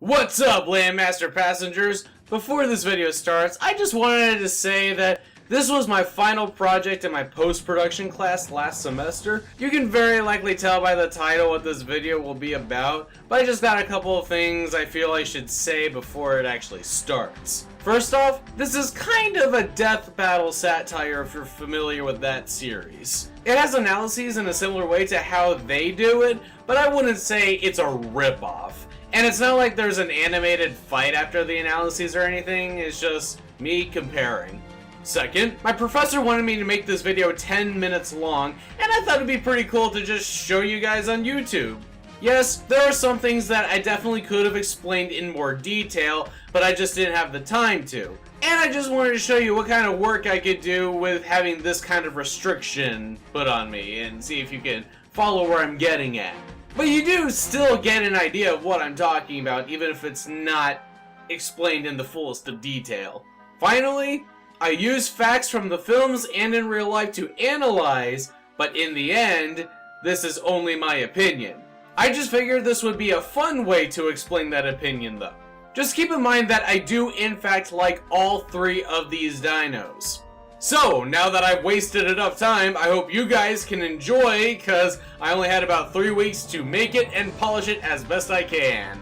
What's up, Landmaster passengers? Before this video starts, I just wanted to say that this was my final project in my post-production class last semester. You can very likely tell by the title what this video will be about, but I just got a couple of things I feel I should say before it actually starts. First off, this is kind of a death battle satire if you're familiar with that series. It has analyses in a similar way to how they do it, but I wouldn't say it's a ripoff. And it's not like there's an animated fight after the analyses or anything, it's just me comparing. Second, my professor wanted me to make this video 10 minutes long, and I thought it'd be pretty cool to just show you guys on YouTube. Yes, there are some things that I definitely could have explained in more detail, but I just didn't have the time to. And I just wanted to show you what kind of work I could do with having this kind of restriction put on me, and see if you can follow where I'm getting at. But you do still get an idea of what I'm talking about, even if it's not explained in the fullest of detail. Finally, I use facts from the films and in real life to analyze, but in the end, this is only my opinion. I just figured this would be a fun way to explain that opinion though. Just keep in mind that I do in fact like all three of these dinos. So, now that I've wasted enough time, I hope you guys can enjoy, because I only had about 3 weeks to make it and polish it as best I can.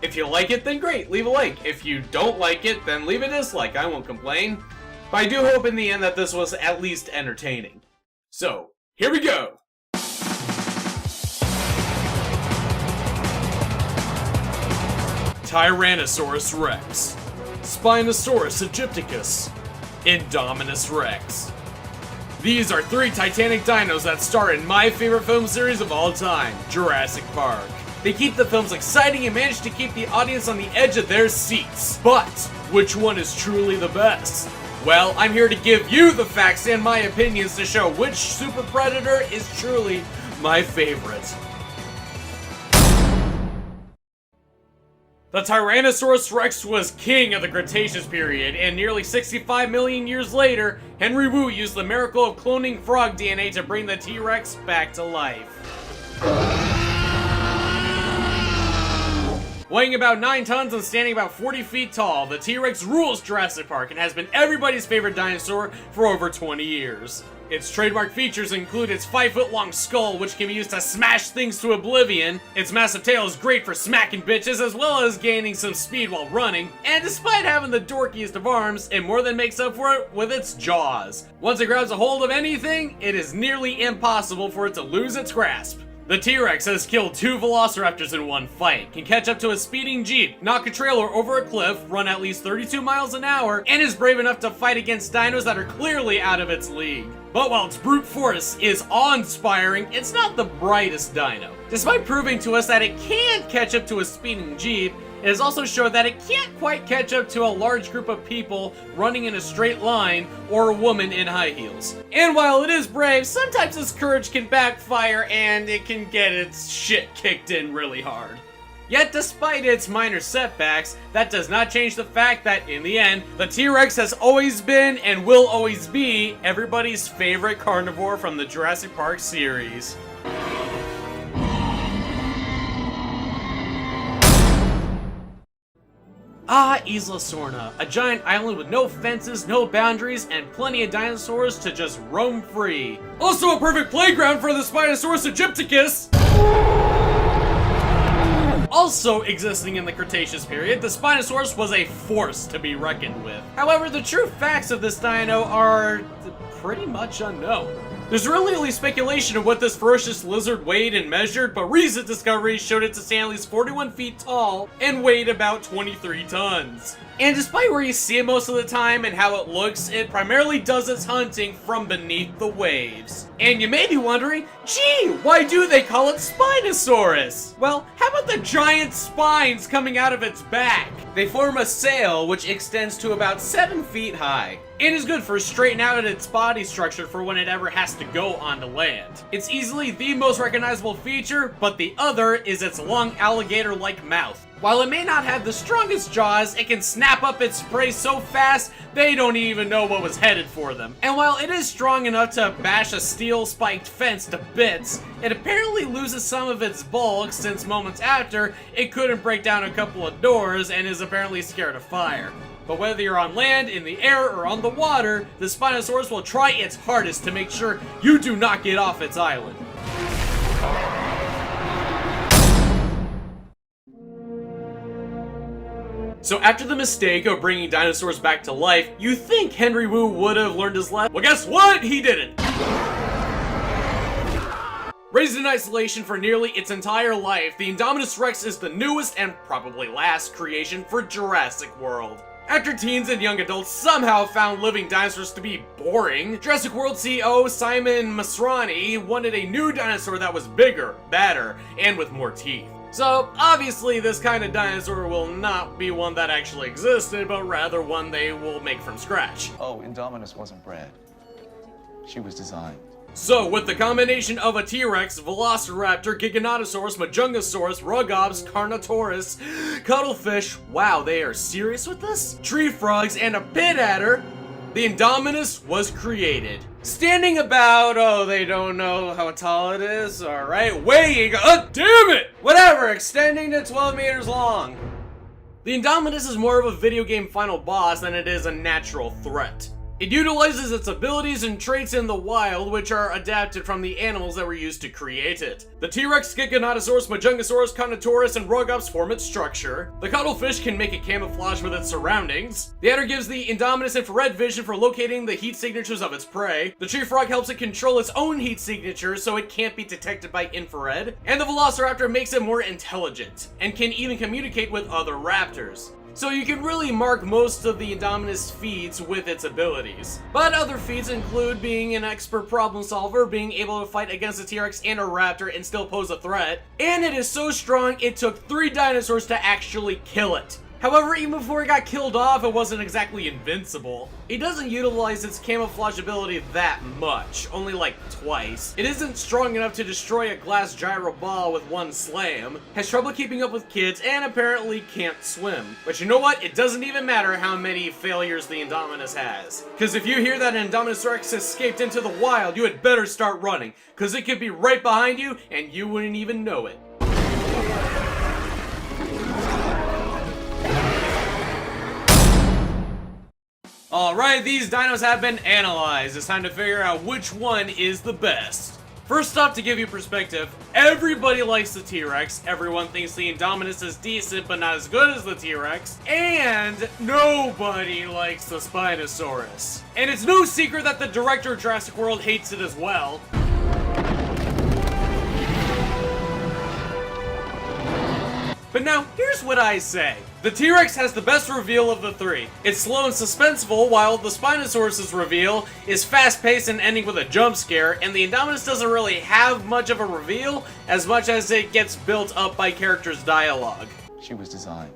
If you like it, then great, leave a like. If you don't like it, then leave a dislike, I won't complain. But I do hope in the end that this was at least entertaining. So, here we go! Tyrannosaurus Rex, Spinosaurus aegypticus, Indominus Rex. These are three titanic dinos that star in my favorite film series of all time, Jurassic Park. They keep the films exciting and manage to keep the audience on the edge of their seats. But, which one is truly the best? Well, I'm here to give you the facts and my opinions to show which super predator is truly my favorite. The Tyrannosaurus Rex was king of the Cretaceous period, and nearly 65 million years later, Henry Wu used the miracle of cloning frog DNA to bring the T-Rex back to life. Weighing about 9 tons and standing about 40 feet tall, the T-Rex rules Jurassic Park and has been everybody's favorite dinosaur for over 20 years. Its trademark features include its 5-foot-long skull, which can be used to smash things to oblivion. Its massive tail is great for smacking bitches, as well as gaining some speed while running. And despite having the dorkiest of arms, it more than makes up for it with its jaws. Once it grabs a hold of anything, it is nearly impossible for it to lose its grasp. The T-Rex has killed 2 velociraptors in one fight, can catch up to a speeding jeep, knock a trailer over a cliff, run at least 32 miles an hour, and is brave enough to fight against dinos that are clearly out of its league. But while its brute force is awe-inspiring, it's not the brightest dino. Despite proving to us that it can catch up to a speeding jeep, it has also shown that it can't quite catch up to a large group of people running in a straight line or a woman in high heels. And while it is brave, sometimes its courage can backfire and it can get its shit kicked in really hard. Yet despite its minor setbacks, that does not change the fact that, in the end, the T-Rex has always been and will always be everybody's favorite carnivore from the Jurassic Park series. Isla Sorna, a giant island with no fences, no boundaries, and plenty of dinosaurs to just roam free. Also a perfect playground for the Spinosaurus aegypticus! Also existing in the Cretaceous period, the Spinosaurus was a force to be reckoned with. However, the true facts of this dino are pretty much unknown. There's really only speculation of what this ferocious lizard weighed and measured, but recent discoveries showed it to stand at least 41 feet tall and weighed about 23 tons. And despite where you see it most of the time and how it looks, it primarily does its hunting from beneath the waves. And you may be wondering, gee, why do they call it Spinosaurus? Well, how about the giant spines coming out of its back? They form a sail which extends to about 7 feet high. and is good for straightening out its body structure for when it ever has to go onto land. It's easily the most recognizable feature, but the other is its long alligator-like mouth. While it may not have the strongest jaws, it can snap up its prey so fast they don't even know what was headed for them. And while it is strong enough to bash a steel-spiked fence to bits, it apparently loses some of its bulk since moments after, it couldn't break down a couple of doors and is apparently scared of fire. But whether you're on land, in the air, or on the water, the Spinosaurus will try its hardest to make sure you do not get off its island. So after the mistake of bringing dinosaurs back to life, you think Henry Wu would have learned his lesson. Well, guess what? He didn't! Raised in isolation for nearly its entire life, the Indominus Rex is the newest and probably last creation for Jurassic World. After teens and young adults somehow found living dinosaurs to be boring, Jurassic World CEO Simon Masrani wanted a new dinosaur that was bigger, badder, and with more teeth. So, obviously, this kind of dinosaur will not be one that actually existed, but rather one they will make from scratch. Oh, Indominus wasn't bred. She was designed. So, with the combination of a T-Rex, Velociraptor, Giganotosaurus, Majungasaurus, Rugops, Carnotaurus, Cuttlefish, wow, they are serious with this? Tree frogs, and a pit adder, the Indominus was created. Standing about, oh, they don't know how tall it is, alright, weighing, damn it! Whatever, extending to 12 meters long. The Indominus is more of a video game final boss than it is a natural threat. It utilizes its abilities and traits in the wild, which are adapted from the animals that were used to create it. The T-Rex, Giganotosaurus, Majungasaurus, Carnotaurus, and Rugops form its structure. The Cuttlefish can make it camouflage with its surroundings. The adder gives the Indominus infrared vision for locating the heat signatures of its prey. The tree frog helps it control its own heat signatures so it can't be detected by infrared. And the Velociraptor makes it more intelligent, and can even communicate with other raptors. So you can really mark most of the Indominus feats with its abilities. But other feats include being an expert problem solver, being able to fight against a T-Rex and a raptor and still pose a threat, and it is so strong it took 3 dinosaurs to actually kill it. However, even before it got killed off, it wasn't exactly invincible. It doesn't utilize its camouflage ability that much, only like twice. It isn't strong enough to destroy a glass gyro ball with one slam, has trouble keeping up with kids, and apparently can't swim. But you know what? It doesn't even matter how many failures the Indominus has. Because if you hear that an Indominus Rex escaped into the wild, you had better start running, because it could be right behind you and you wouldn't even know it. Alright, these dinos have been analyzed. It's time to figure out which one is the best. First off, to give you perspective, everybody likes the T-Rex, everyone thinks the Indominus is decent but not as good as the T-Rex, and nobody likes the Spinosaurus. And it's no secret that the director of Jurassic World hates it as well. But now, here's what I say. The T-Rex has the best reveal of the 3. It's slow and suspenseful, while the Spinosaurus' reveal is fast-paced and ending with a jump scare, and the Indominus doesn't really have much of a reveal, as much as it gets built up by characters' dialogue. She was designed.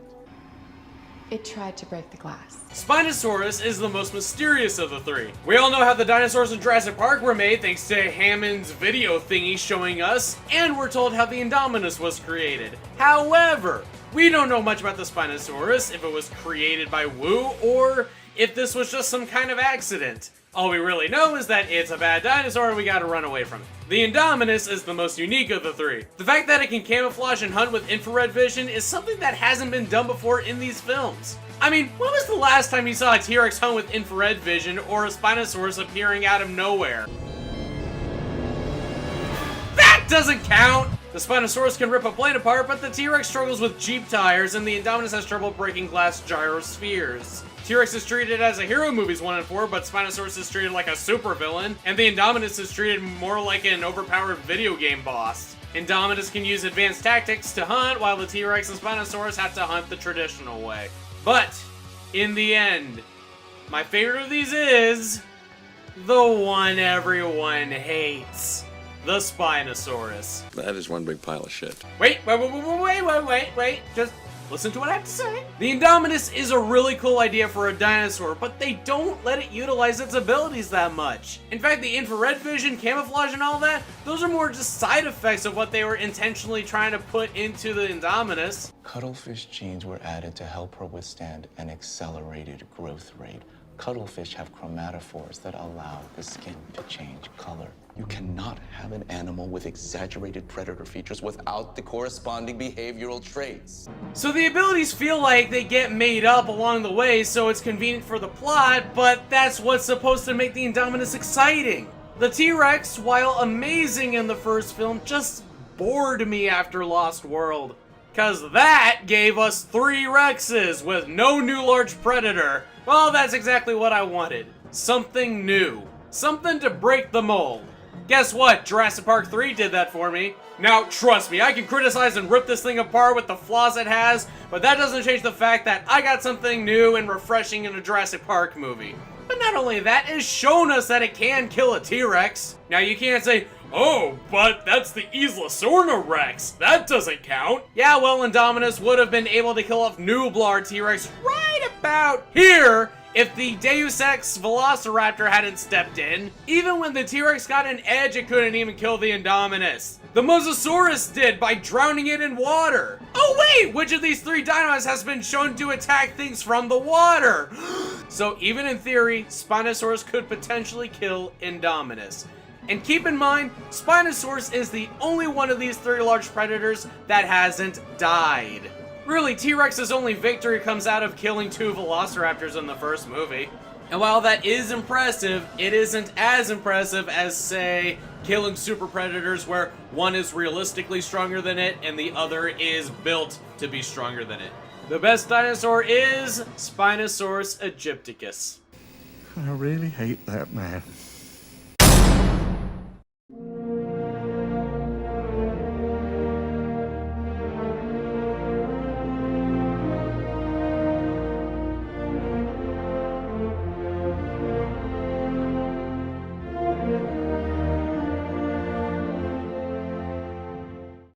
It tried to break the glass. Spinosaurus is the most mysterious of the 3. We all know how the dinosaurs in Jurassic Park were made thanks to Hammond's video thingy showing us, and we're told how the Indominus was created. However, we don't know much about the Spinosaurus, if it was created by Wu, or if this was just some kind of accident. All we really know is that it's a bad dinosaur and we gotta run away from it. The Indominus is the most unique of the 3. The fact that it can camouflage and hunt with infrared vision is something that hasn't been done before in these films. I mean, when was the last time you saw a T-Rex hunt with infrared vision or a Spinosaurus appearing out of nowhere? That doesn't count! The Spinosaurus can rip a plane apart, but the T-Rex struggles with Jeep tires, and the Indominus has trouble breaking glass gyrospheres. T-Rex is treated as a hero in movies 1 and 4, but Spinosaurus is treated like a supervillain, and the Indominus is treated more like an overpowered video game boss. Indominus can use advanced tactics to hunt, while the T-Rex and Spinosaurus have to hunt the traditional way. But, in the end, my favorite of these is the one everyone hates. The Spinosaurus. That is one big pile of shit. Wait, just Listen to what I have to say. The Indominus is a really cool idea for a dinosaur, but they don't let it utilize its abilities that much. In fact, the infrared vision, camouflage, and all that, those are more just side effects of what they were intentionally trying to put into the Indominus. Cuttlefish genes were added to help her withstand an accelerated growth rate. Cuttlefish have chromatophores that allow the skin to change color. You cannot have an animal with exaggerated predator features without the corresponding behavioral traits. So the abilities feel like they get made up along the way, so it's convenient for the plot, but that's what's supposed to make the Indominus exciting. The T-Rex, while amazing in the first film, just bored me after Lost World. Cause that gave us 3 Rexes with no new large predator. Well, that's exactly what I wanted. Something new. Something to break the mold. Guess what? Jurassic Park 3 did that for me. Now, trust me, I can criticize and rip this thing apart with the flaws it has, but that doesn't change the fact that I got something new and refreshing in a Jurassic Park movie. But not only that, it's shown us that it can kill a T-Rex. Now, you can't say, oh, but that's the Isla Sorna Rex. That doesn't count. Yeah, well, Indominus would have been able to kill off Nublar T-Rex right about here if the Deus Ex Velociraptor hadn't stepped in. Even when the T-Rex got an edge, it couldn't even kill the Indominus. The Mosasaurus did by drowning it in water. Oh wait, which of these 3 dinos has been shown to attack things from the water? So even in theory, Spinosaurus could potentially kill Indominus. And keep in mind, Spinosaurus is the only one of these 3 large predators that hasn't died. Really, T-Rex's only victory comes out of killing 2 velociraptors in the first movie. And while that is impressive, it isn't as impressive as, say, killing super predators where one is realistically stronger than it and the other is built to be stronger than it. The best dinosaur is Spinosaurus aegypticus. I really hate that man.